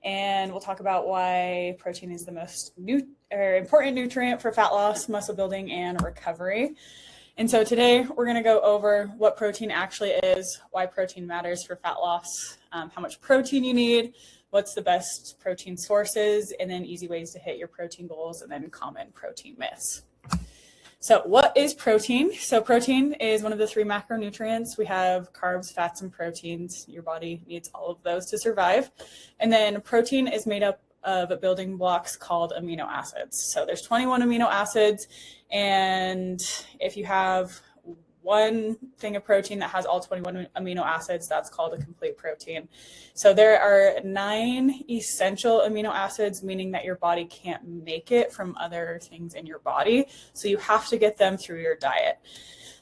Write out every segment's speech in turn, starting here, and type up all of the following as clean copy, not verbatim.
and we'll talk about why protein is the most important nutrient for fat loss, muscle building, and recovery. And so today we're going to go over what protein actually is, why protein matters for fat loss, how much protein you need, what's the best protein sources, and then easy ways to hit your protein goals, and then common protein myths. So what is protein? So protein is one of the 3 macronutrients. We have carbs, fats, and proteins. Your body needs all of those to survive. And then protein is made up of building blocks called amino acids. So there's 21 amino acids. And if you have one thing of protein that has all 21 amino acids, that's called a complete protein. So there are 9 essential amino acids, meaning that your body can't make it from other things in your body. So you have to get them through your diet.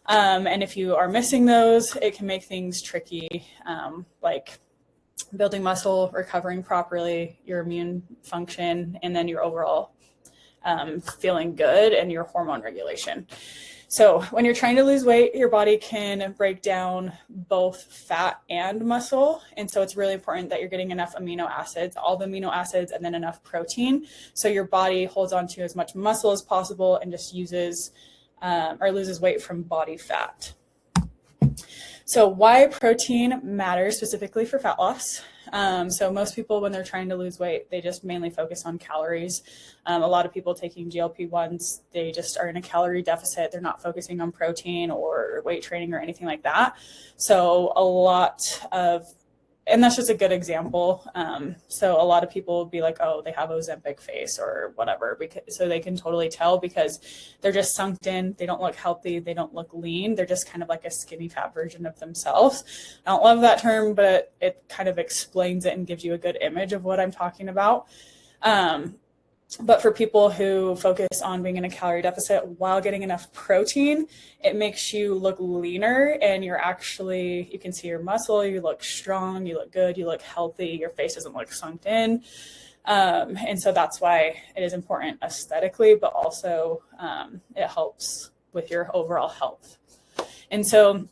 And if you are missing those, it can make things tricky, like building muscle, recovering properly, your immune function, and then your overall feeling good and your hormone regulation. So when you're trying to lose weight, your body can break down both fat and muscle. And so it's really important that you're getting enough amino acids, all the amino acids, and then enough protein. So your body holds on to as much muscle as possible and just uses or loses weight from body fat. So why protein matters specifically for fat loss. So most people, when they're trying to lose weight, they just mainly focus on calories. A lot of people taking GLP-1s, they just are in a calorie deficit. They're not focusing on protein or weight training or anything like that. So and that's just a good example. So a lot of people will be like, oh, they have Ozempic face or whatever, so they can totally tell because they're just sunk in. They don't look healthy. They don't look lean. They're just kind of like a skinny fat version of themselves. I don't love that term, but it kind of explains it and gives you a good image of what I'm talking about. But for people who focus on being in a calorie deficit while getting enough protein, it makes you look leaner, and you can see your muscle, you look strong, you look good, you look healthy, your face doesn't look sunk in. And so that's why it is important aesthetically, but also it helps with your overall health. And so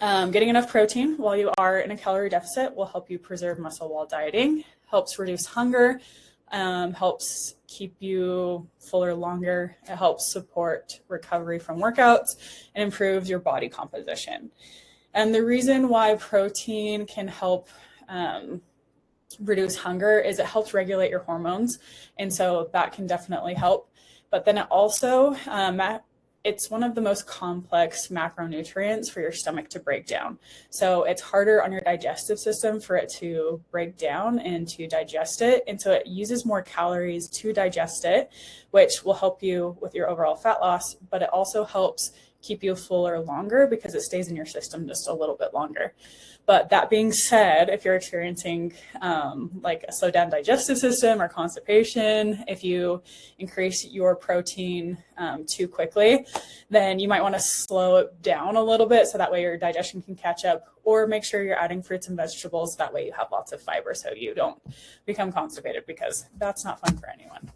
getting enough protein while you are in a calorie deficit will help you preserve muscle while dieting, helps reduce hunger, helps keep you fuller longer. It helps support recovery from workouts and improves your body composition. And the reason why protein can help reduce hunger is it helps regulate your hormones. And so that can definitely help. But then it also, it's one of the most complex macronutrients for your stomach to break down. So it's harder on your digestive system for it to break down and to digest it. And so it uses more calories to digest it, which will help you with your overall fat loss, but it also helps keep you fuller longer because it stays in your system just a little bit longer. But that being said, if you're experiencing like a slowed down digestive system or constipation, if you increase your protein too quickly, then you might want to slow it down a little bit so that way your digestion can catch up, or make sure you're adding fruits and vegetables. That way you have lots of fiber so you don't become constipated, because that's not fun for anyone.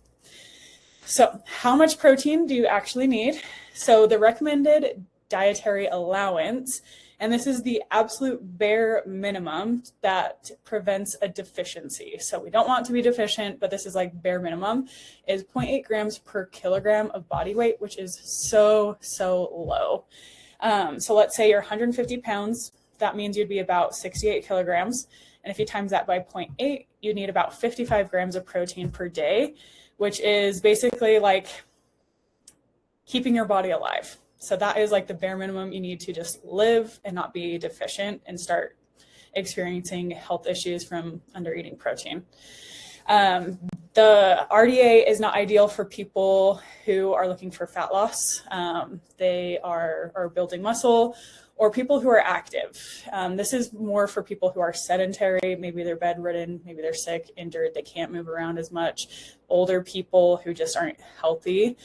So how much protein do you actually need? So the recommended dietary allowance, and this is the absolute bare minimum that prevents a deficiency. So we don't want to be deficient, but this is like bare minimum, is 0.8 grams per kilogram of body weight, which is so low. So let's say you're 150 pounds. That means you'd be about 68 kilograms. And if you times that by 0.8, you need about 55 grams of protein per day, which is basically like keeping your body alive. So that is like the bare minimum you need to just live and not be deficient and start experiencing health issues from under eating protein. The RDA is not ideal for people who are looking for fat loss. They are building muscle, or people who are active. This is more for people who are sedentary. Maybe they're bedridden, maybe they're sick, injured, they can't move around as much. Older people who just aren't healthy.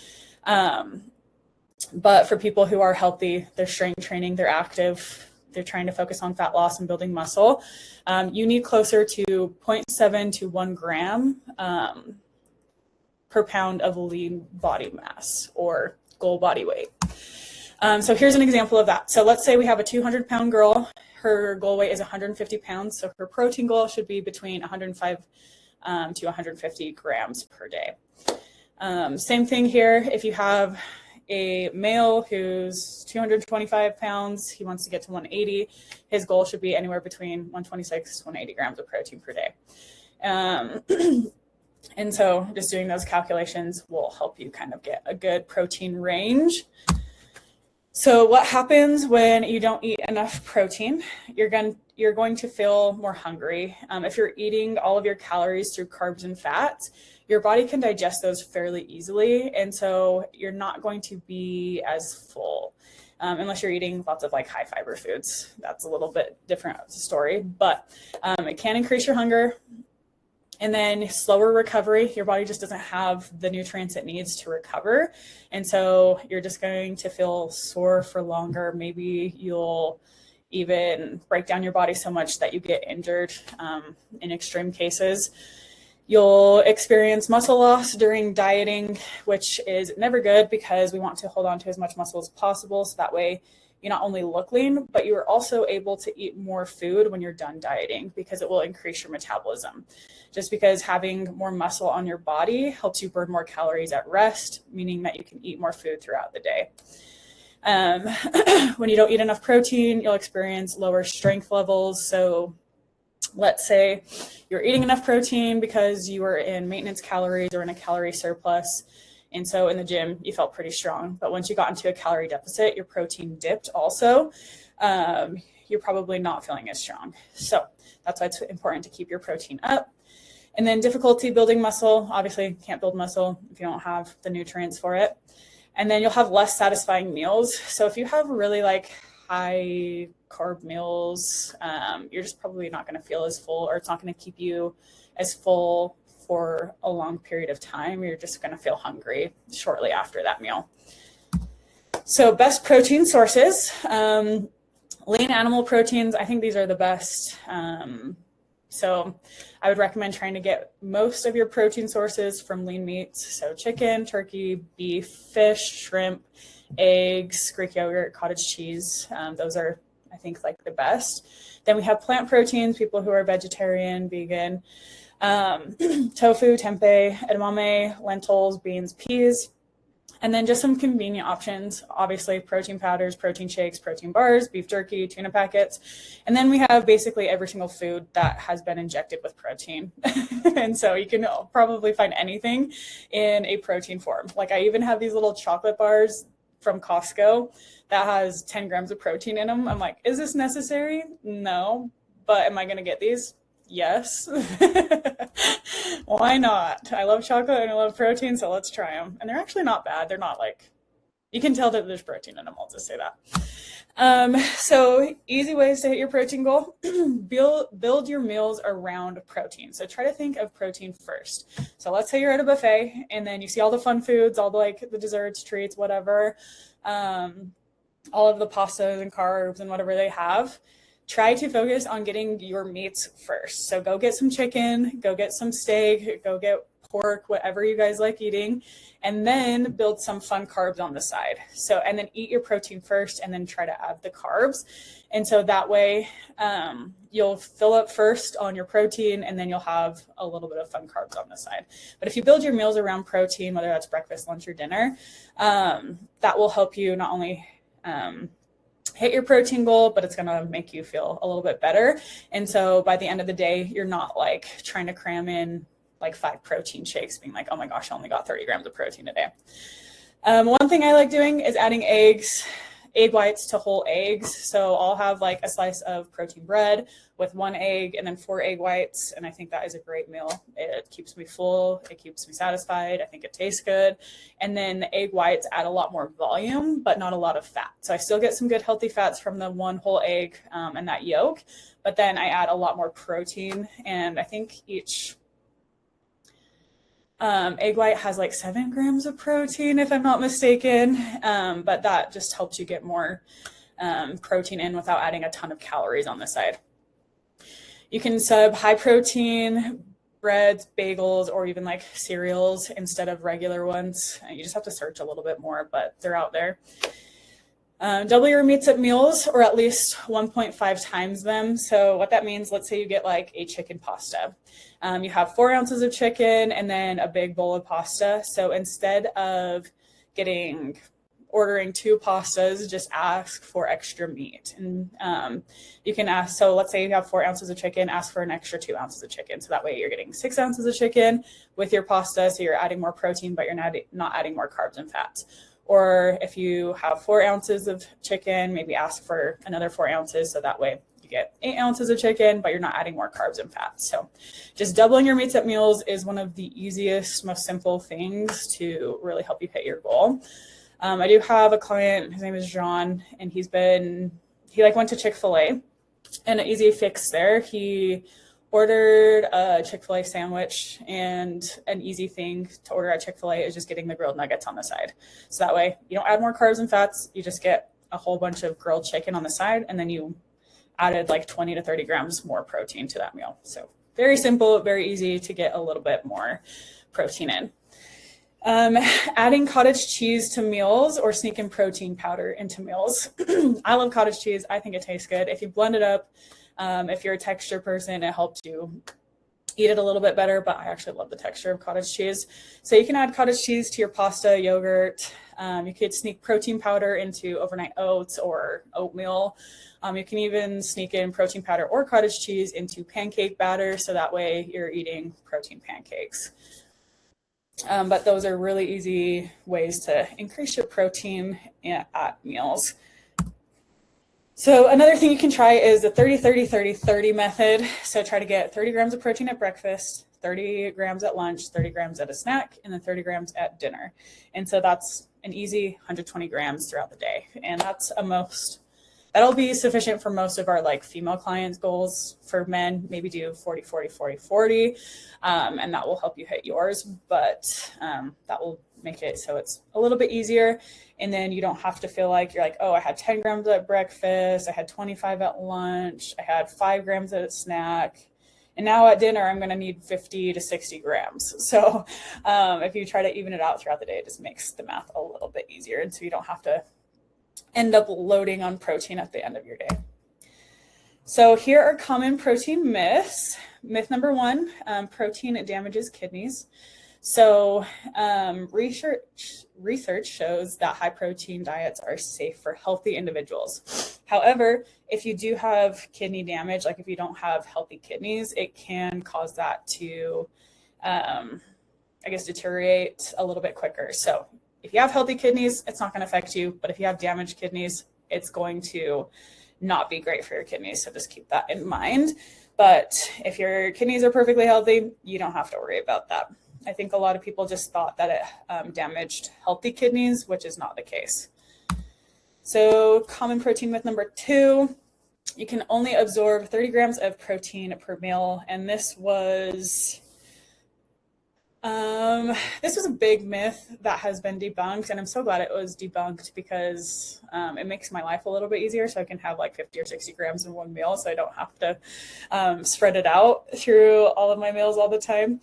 But for people who are healthy, they're strength training, they're active, they're trying to focus on fat loss and building muscle, you need closer to 0.7 to 1 gram per pound of lean body mass, or goal body weight. So here's an example of that. So let's say we have a 200-pound girl. Her goal weight is 150 pounds. So her protein goal should be between 105 to 150 grams per day. Same thing here. If you have a male who's 225 pounds, he wants to get to 180, his goal should be anywhere between 126 to 180 grams of protein per day. And so just doing those calculations will help you kind of get a good protein range. So what happens when you don't eat enough protein? You're going to feel more hungry. If you're eating all of your calories through carbs and fats, your body can digest those fairly easily. And so you're not going to be as full unless you're eating lots of like high fiber foods. That's a little bit different story, but it can increase your hunger. And then slower recovery, your body just doesn't have the nutrients it needs to recover. And so you're just going to feel sore for longer. Maybe you'll even break down your body so much that you get injured in extreme cases. You'll experience muscle loss during dieting, which is never good because we want to hold on to as much muscle as possible. So that way you not only look lean, but you are also able to eat more food when you're done dieting because it will increase your metabolism. Just because having more muscle on your body helps you burn more calories at rest, meaning that you can eat more food throughout the day. When you don't eat enough protein, you'll experience lower strength levels. So let's say you're eating enough protein because you were in maintenance calories or in a calorie surplus. And so in the gym, you felt pretty strong. But once you got into a calorie deficit, your protein dipped also. You're probably not feeling as strong. So that's why it's important to keep your protein up. And then difficulty building muscle. Obviously, you can't build muscle if you don't have the nutrients for it. And then you'll have less satisfying meals. So if you have really like high carb meals, you're just probably not going to feel as full, or it's not going to keep you as full for a long period of time. You're just going to feel hungry shortly after that meal. So best protein sources, lean animal proteins. I think these are the best. So I would recommend trying to get most of your protein sources from lean meats. So chicken, turkey, beef, fish, shrimp, eggs, Greek yogurt, cottage cheese. Those are, I think, like the best. Then we have plant proteins, people who are vegetarian, vegan, tofu, tempeh, edamame, lentils, beans, peas. And then just some convenient options, obviously protein powders, protein shakes, protein bars, beef jerky, tuna packets. And then we have basically every single food that has been injected with protein. And so you can probably find anything in a protein form. Like I even have these little chocolate bars from Costco that has 10 grams of protein in them. I'm like, is this necessary? No. But am I going to get these? Yes. Why not? I love chocolate and I love protein, so let's try them. And they're actually not bad. They're not like, you can tell that there's protein in them. I'll just say that. So easy ways to hit your protein goal. Build your meals around protein. So try to think of protein first. So let's say you're at a buffet and then you see all the fun foods, all the like the desserts, treats, whatever, all of the pastas and carbs and whatever they have. Try to focus on getting your meats first. So go get some chicken, go get some steak, go get pork, whatever you guys like eating, and then build some fun carbs on the side. So, and then eat your protein first and then try to add the carbs. And so that way you'll fill up first on your protein and then you'll have a little bit of fun carbs on the side. But if you build your meals around protein, whether that's breakfast, lunch, or dinner, that will help you not only hit your protein goal, but it's going to make you feel a little bit better. And so by the end of the day, you're not like trying to cram in like 5 protein shakes being like, oh my gosh, I only got 30 grams of protein a day. One thing I like doing is adding egg whites to whole eggs. So I'll have like a slice of protein bread with 1 egg and then 4 egg whites. And I think that is a great meal. It keeps me full. It keeps me satisfied. I think it tastes good. And then the egg whites add a lot more volume, but not a lot of fat. So I still get some good healthy fats from the 1 whole egg and that yolk, but then I add a lot more protein. And I think each egg white has like 7 grams of protein, if I'm not mistaken. But that just helps you get more protein in without adding a ton of calories on the side. You can sub high protein breads, bagels, or even like cereals instead of regular ones. You just have to search a little bit more, but they're out there. Double your meats at meals, or at least 1.5 times them. So what that means, let's say you get like a chicken pasta. You have 4 ounces of chicken and then a big bowl of pasta. So instead of ordering 2 pastas, just ask for extra meat. And you can ask, so let's say you have 4 ounces of chicken, ask for an extra 2 ounces of chicken. So that way you're getting 6 ounces of chicken with your pasta. So you're adding more protein, but you're not adding more carbs and fats. Or if you have 4 ounces of chicken, maybe ask for another 4 ounces. So that way you get 8 ounces of chicken, but you're not adding more carbs and fats. So just doubling your meats at meals is one of the easiest, most simple things to really help you hit your goal. I do have a client, his name is John, and he went to Chick-fil-A, and an easy fix there. He ordered a Chick-fil-A sandwich, and an easy thing to order at Chick-fil-A is just getting the grilled nuggets on the side. So that way you don't add more carbs and fats, you just get a whole bunch of grilled chicken on the side, and then you added like 20 to 30 grams more protein to that meal. So very simple, very easy to get a little bit more protein in. Adding cottage cheese to meals or sneaking protein powder into meals. I love cottage cheese. I think it tastes good. If you blend it up, if you're a texture person, it helps you eat it a little bit better, but I actually love the texture of cottage cheese. So you can add cottage cheese to your pasta, yogurt. You could sneak protein powder into overnight oats or oatmeal. You can even sneak in protein powder or cottage cheese into pancake batter. So that way you're eating protein pancakes. But those are really easy ways to increase your protein at meals. So another thing you can try is the 30-30-30-30 method. So try to get 30 grams of protein at breakfast, 30 grams at lunch, 30 grams at a snack, and then 30 grams at dinner. And so that's an easy 120 grams throughout the day. And that'll be sufficient for most of our like female clients' goals. For men, maybe do 40, 40, 40, 40. And that will help you hit yours, but that will make it so it's a little bit easier. And then you don't have to feel like you're like, oh, I had 10 grams at breakfast, I had 25 at lunch, I had 5 grams at a snack, and now at dinner, I'm going to need 50 to 60 grams. So if you try to even it out throughout the day, it just makes the math a little bit easier. And so you don't have to end up loading on protein at the end of your day. So here are common protein myths. Myth number 1, protein damages kidneys. So research shows that high protein diets are safe for healthy individuals. However, if you do have kidney damage, like if you don't have healthy kidneys, it can cause that to, deteriorate a little bit quicker. So if you have healthy kidneys, it's not going to affect you. But if you have damaged kidneys, it's going to not be great for your kidneys. So just keep that in mind. But if your kidneys are perfectly healthy, you don't have to worry about that. I think a lot of people just thought that it damaged healthy kidneys, which is not the case. So common protein myth number 2, you can only absorb 30 grams of protein per meal. And this was a big myth that has been debunked, and I'm so glad it was debunked because it makes my life a little bit easier, so I can have like 50 or 60 grams in one meal, so I don't have to spread it out through all of my meals all the time.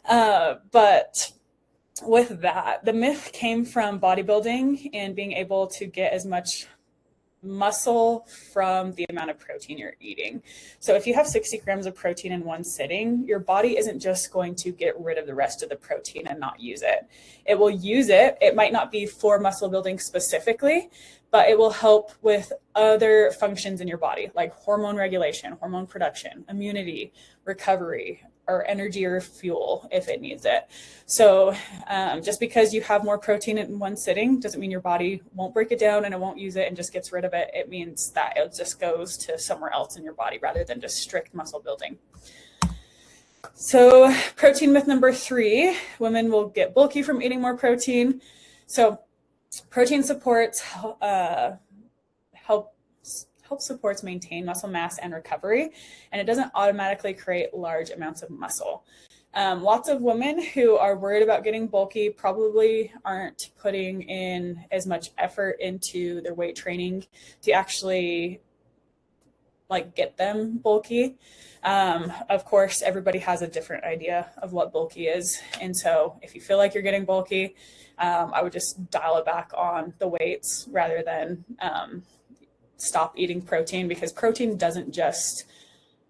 But with that, the myth came from bodybuilding and being able to get as much muscle from the amount of protein you're eating. So if you have 60 grams of protein in one sitting, your body isn't just going to get rid of the rest of the protein and not use it. It will use it. It might not be for muscle building specifically, but it will help with other functions in your body, like hormone regulation, hormone production, immunity, recovery, or energy or fuel if it needs it. So just because you have more protein in one sitting doesn't mean your body won't break it down and it won't use it and just gets rid of it. It means that it just goes to somewhere else in your body rather than just strict muscle building. So protein myth number 3, women will get bulky from eating more protein. So protein supports help supports maintain muscle mass and recovery, and it doesn't automatically create large amounts of muscle. Lots of women who are worried about getting bulky probably aren't putting in as much effort into their weight training to actually like get them bulky. Of course, everybody has a different idea of what bulky is. And so if you feel like you're getting bulky, I would just dial it back on the weights rather than stop eating protein, because protein doesn't just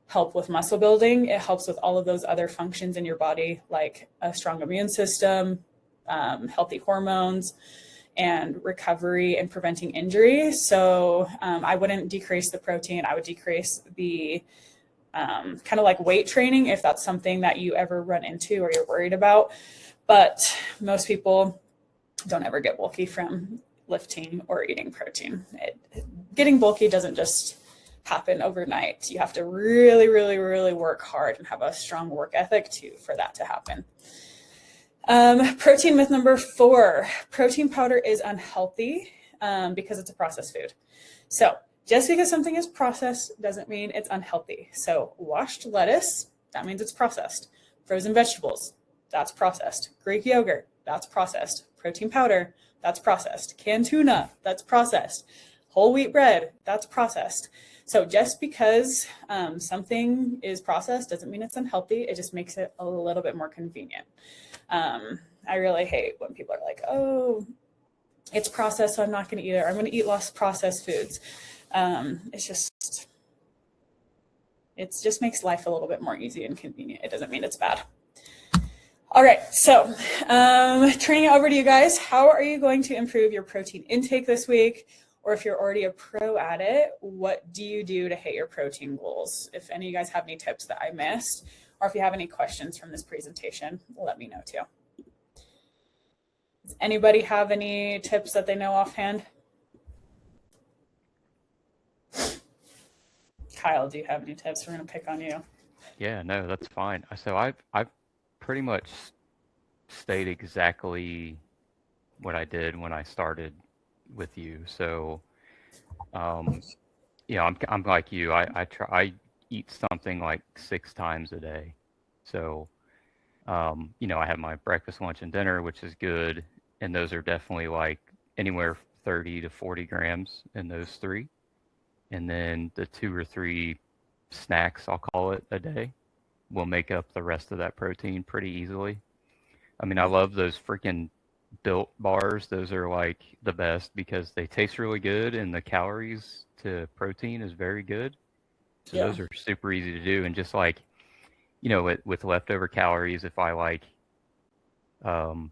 help with muscle building. It helps with all of those other functions in your body, like a strong immune system, healthy hormones, and recovery and preventing injury. So I wouldn't decrease the protein. I would decrease the kind of like weight training if that's something that you ever run into or you're worried about. But most people don't ever get bulky from lifting or eating protein. Getting bulky doesn't just happen overnight. You have to really, really, really work hard and have a strong work ethic for that to happen. Protein myth number 4, protein powder is unhealthy because it's a processed food. So just because something is processed doesn't mean it's unhealthy. So washed lettuce, that means it's processed. Frozen vegetables, that's processed. Greek yogurt, that's processed. Protein powder, that's processed. Canned tuna, that's processed. Whole wheat bread, that's processed. So just because something is processed doesn't mean it's unhealthy. It just makes it a little bit more convenient. I really hate when people are like, oh, it's processed, so I'm not going to eat it, or I'm going to eat less processed foods. It just makes life a little bit more easy and convenient. It doesn't mean it's bad. All right, so turning it over to you guys, how are you going to improve your protein intake this week? Or if you're already a pro at it, what do you do to hit your protein goals? If any of you guys have any tips that I missed, or if you have any questions from this presentation, let me know too. Does anybody have any tips that they know offhand? Kyle, do you have any tips? We're going to pick on you. Yeah, no, that's fine. So I've pretty much stayed exactly what I did when I started with you. So, I'm like you. I eat something like 6 times a day. So, I have my breakfast, lunch, and dinner, which is good, and those are definitely like anywhere 30 to 40 grams in those 3, and then the 2 or 3 snacks, I'll call it, a day will make up the rest of that protein pretty easily. I mean, I love those freaking Built bars. Those are like the best because they taste really good and the calories to protein is very good. So those are super easy to do. And just like, with leftover calories, if I like I'll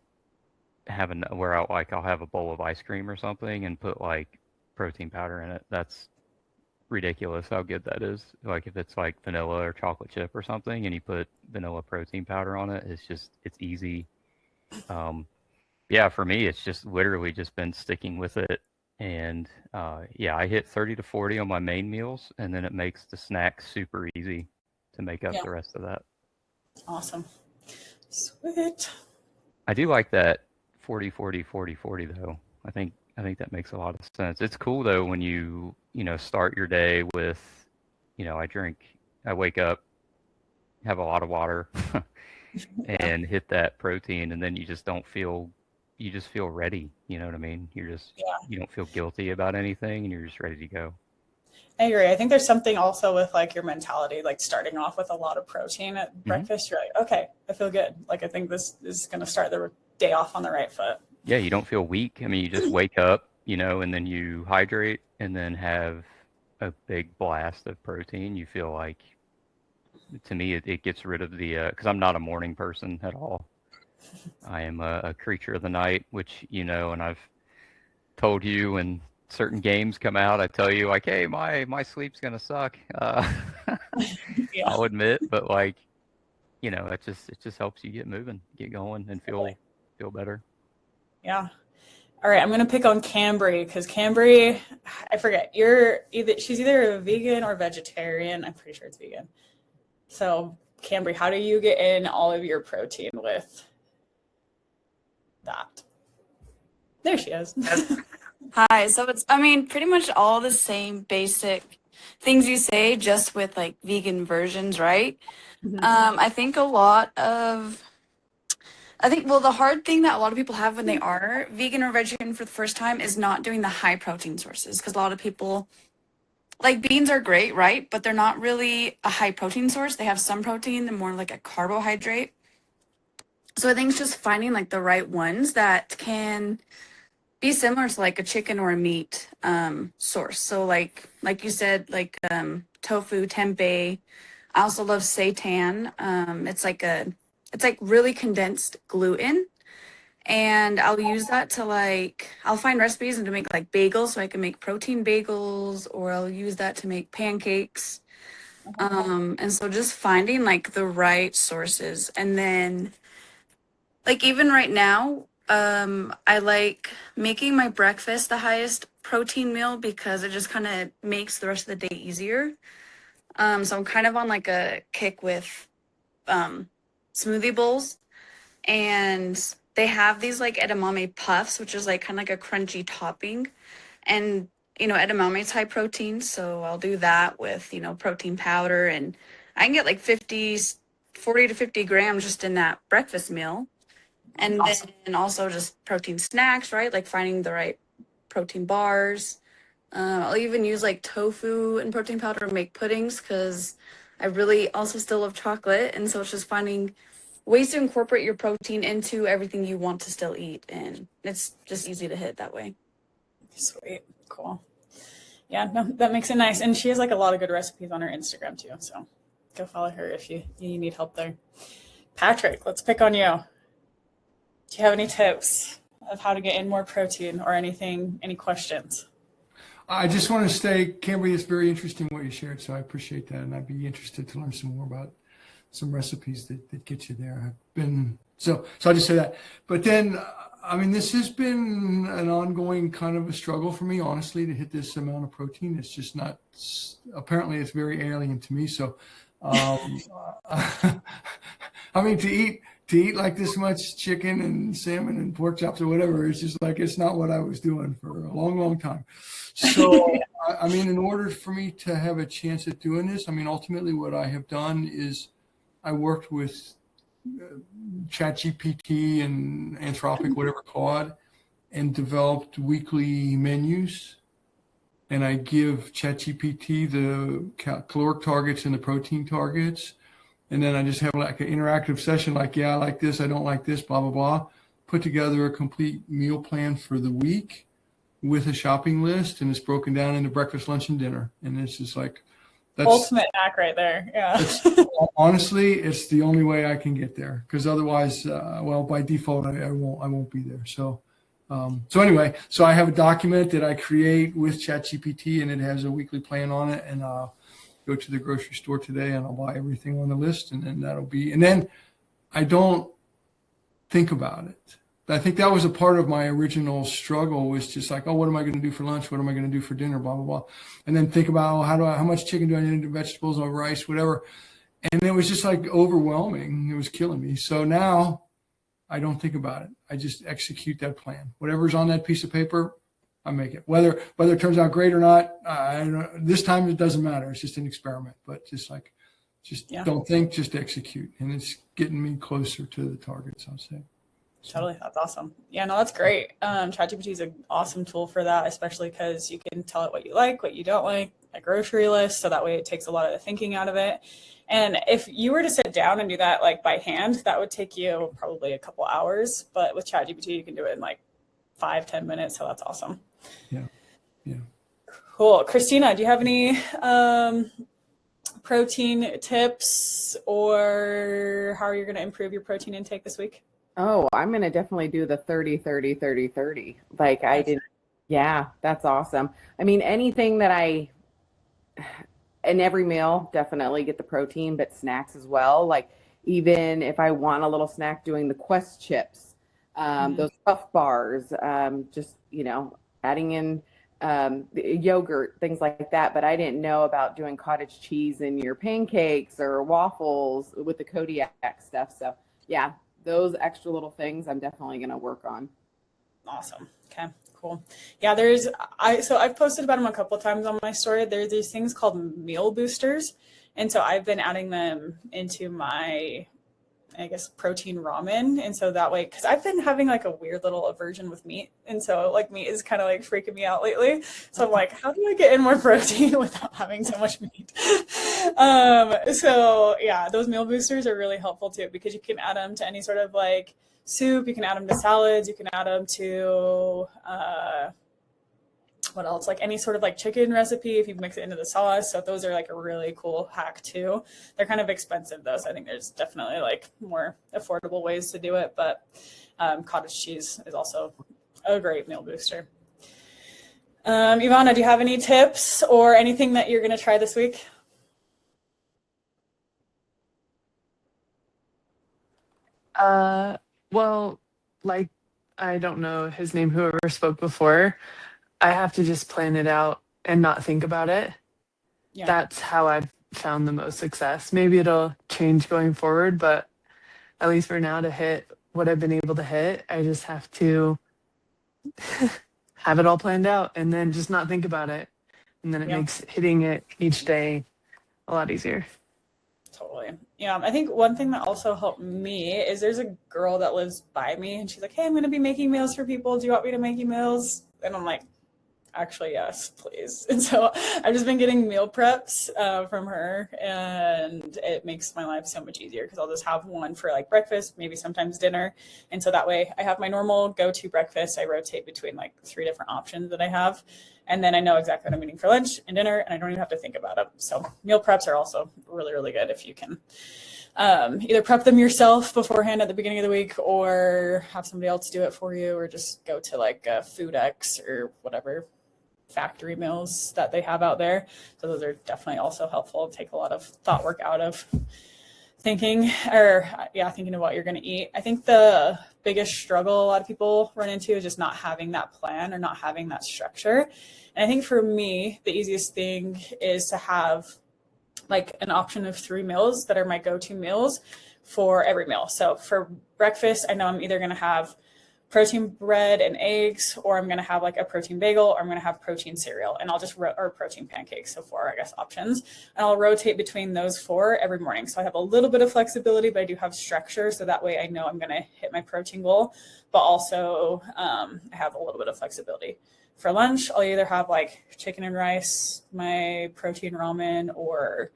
have a bowl of ice cream or something and put like protein powder in it, that's ridiculous how good that is. Like if it's like vanilla or chocolate chip or something and you put vanilla protein powder on it, it's easy. Yeah, for me, it's just literally just been sticking with it. And I hit 30 to 40 on my main meals, and then it makes the snacks super easy to make up the rest of that. Awesome. Sweet. I do like that 40, 40, 40, 40 though. I think that makes a lot of sense. It's cool though when you start your day with, I wake up, have a lot of water and hit that protein, and then you just feel ready. You know what I mean? You don't feel guilty about anything and you're just ready to go. I agree. I think there's something also with like your mentality, like starting off with a lot of protein at breakfast. You're like, okay, I feel good. Like, I think this is going to start the day off on the right foot. Yeah. You don't feel weak. I mean, you just wake up, and then you hydrate and then have a big blast of protein. You feel like, to me, it gets rid of because I'm not a morning person at all. I am a creature of the night, which, and I've told you when certain games come out, I tell you like, hey, my sleep's going to suck. I'll admit, but like, it just helps you get moving, get going and feel better. Yeah. All right. I'm going to pick on Cambry because Cambry, I forget, she's either a vegan or vegetarian. I'm pretty sure it's vegan. So Cambry, how do you get in all of your protein with that? There she is. Hi. So it's, pretty much all the same basic things you say, just with like vegan versions, right? I think the hard thing that a lot of people have when they are vegan or vegetarian for the first time is not doing the high protein sources, because a lot of people like beans are great, right? But they're not really a high protein source. They have some protein, they're more like a carbohydrate. So I think it's just finding like the right ones that can be similar to like a chicken or a meat source. So like you said, like tofu, tempeh. I also love seitan. It's like really condensed gluten. And I'll use that to like, I'll find recipes and to make like bagels, so I can make protein bagels, or I'll use that to make pancakes. And so just finding like the right sources. And then like even right now, I like making my breakfast the highest protein meal because it just kind of makes the rest of the day easier. So I'm kind of on like a kick with smoothie bowls, and they have these like edamame puffs, which is like kind of like a crunchy topping. And edamame is high protein, so I'll do that with protein powder, and I can get like 40 to 50 grams just in that breakfast meal. And Awesome. then also just protein snacks, right? Like finding the right protein bars. I'll even use like tofu and protein powder to make puddings because I really also still love chocolate. And so it's just finding ways to incorporate your protein into everything you want to still eat. And it's just easy to hit that way. Sweet. Cool. Yeah, no, that makes it nice. And she has like a lot of good recipes on her Instagram too. So go follow her if you need help there. Patrick, let's pick on you. Do you have any tips of how to get in more protein or anything, any questions? I just want to say, Cambry, it's very interesting what you shared, so I appreciate that, and I'd be interested to learn some more about some recipes that get you there. I've been so I just say that, but then I mean, this has been an ongoing kind of a struggle for me, honestly, to hit this amount of protein. It's just not. Apparently, it's very alien to me. So, I mean, to eat like this much chicken and salmon and pork chops or whatever, it's just like it's not what I was doing for a long, long time. So, I mean, in order for me to have a chance at doing this, I mean, ultimately, what I have done is I worked with ChatGPT and Anthropic, whatever, Claude, and developed weekly menus. And I give ChatGPT the caloric targets and the protein targets. And then I just have like an interactive session, like, yeah, I like this, I don't like this, blah, blah, blah. Put together a complete meal plan for the week with a shopping list. And it's broken down into breakfast, lunch, and dinner. And it's just like, that's ultimate hack right there. Yeah. Honestly, it's the only way I can get there, because otherwise, well, by default, I won't be there. So anyway, so I have a document that I create with ChatGPT, and it has a weekly plan on it. And I'll go to the grocery store today, and I'll buy everything on the list, and then and then I don't think about it. I think that was a part of my original struggle, was just like, oh, what am I going to do for lunch? What am I going to do for dinner? Blah, blah, blah. And then think about, how much chicken do I need, vegetables or rice, whatever. And it was just like overwhelming. It was killing me. So now I don't think about it. I just execute that plan. Whatever's on that piece of paper, I make it. Whether it turns out great or not, this time it doesn't matter. It's just an experiment. But don't think, just execute. And it's getting me closer to the targets, I'll say. Totally. That's awesome. Yeah, no, that's great. ChatGPT is an awesome tool for that, especially because you can tell it what you like, what you don't like, a grocery list. So that way it takes a lot of the thinking out of it. And if you were to sit down and do that like by hand, that would take you probably a couple hours. But with ChatGPT, you can do it in like 5-10 minutes. So that's awesome. Yeah. Cool. Christina, do you have any protein tips, or how are you going to improve your protein intake this week? Oh, I'm going to definitely do the 30, 30, 30, 30. Like I did. Yeah, that's awesome. I mean, anything that in every meal, definitely get the protein, but snacks as well. Like even if I want a little snack, doing the Quest chips, those puff bars, just, adding in yogurt, things like that. But I didn't know about doing cottage cheese in your pancakes or waffles with the Kodiak stuff. So yeah, those extra little things I'm definitely going to work on. Awesome. Okay, cool. Yeah, I've posted about them a couple of times on my story. There's these things called meal boosters. And so I've been adding them into my I guess, protein ramen. And so that way, because I've been having like a weird little aversion with meat. And so like meat is kind of like freaking me out lately. So I'm like, how do I get in more protein without having so much meat? So yeah, those meal boosters are really helpful too, because you can add them to any sort of like soup. You can add them to salads. You can add them to, what else? Like any sort of like chicken recipe if you mix it into the sauce. So those are like a really cool hack too. They're kind of expensive though, so I think there's definitely like more affordable ways to do it. But cottage cheese is also a great meal booster. Ivana, do you have any tips or anything that you're going to try this week? Well, like, I don't know his name, whoever spoke before. I have to just plan it out and not think about it. Yeah. That's how I've found the most success. Maybe it'll change going forward, but at least for now, to hit what I've been able to hit, I just have to have it all planned out and then just not think about it. And then it makes hitting it each day a lot easier. Totally. Yeah. I think one thing that also helped me is there's a girl that lives by me and she's like, hey, I'm going to be making meals for people. Do you want me to make you meals? And I'm like, actually, yes, please. And so I've just been getting meal preps from her, and it makes my life so much easier because I'll just have one for like breakfast, maybe sometimes dinner. And so that way I have my normal go-to breakfast. I rotate between like 3 different options that I have. And then I know exactly what I'm eating for lunch and dinner, and I don't even have to think about it. So meal preps are also really, really good if you can either prep them yourself beforehand at the beginning of the week or have somebody else do it for you, or just go to like FoodX or whatever factory meals that they have out there. So those are definitely also helpful. Take a lot of thought work out of thinking of what you're going to eat. I think the biggest struggle a lot of people run into is just not having that plan or not having that structure. And I think for me, the easiest thing is to have like an option of 3 meals that are my go-to meals for every meal. So for breakfast, I know I'm either going to have protein bread and eggs, or I'm going to have like a protein bagel, or I'm going to have protein cereal, and I'll just or protein pancakes. So 4, I guess, options. And I'll rotate between those 4 every morning. So I have a little bit of flexibility, but I do have structure. So that way I know I'm going to hit my protein goal, but also I have a little bit of flexibility. For lunch, I'll either have like chicken and rice, my protein ramen, or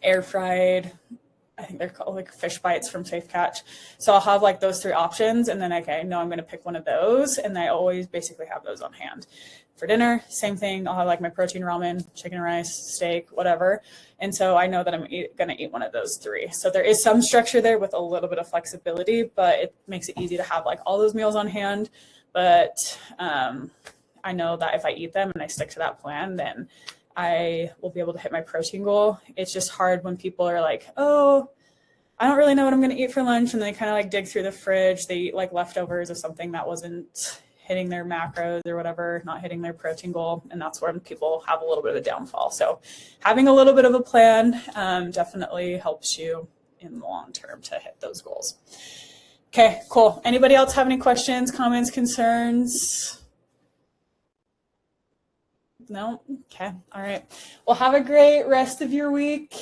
air fried, I think they're called like fish bites from Safe Catch. So I'll have like those 3 options, and then I know I'm going to pick one of those, and I always basically have those on hand. For dinner, same thing. I'll have like my protein ramen, chicken and rice, steak, whatever. And so I know that I'm going to eat one of those 3. So there is some structure there with a little bit of flexibility, but it makes it easy to have like all those meals on hand. But I know that if I eat them and I stick to that plan, then I will be able to hit my protein goal. It's just hard when people are like, oh, I don't really know what I'm going to eat for lunch. And they kind of like dig through the fridge. They eat like leftovers of something that wasn't hitting their macros or whatever, not hitting their protein goal. And that's where people have a little bit of a downfall. So having a little bit of a plan definitely helps you in the long term to hit those goals. Okay, cool. Anybody else have any questions, comments, concerns? No? Okay. All right. Well, have a great rest of your week.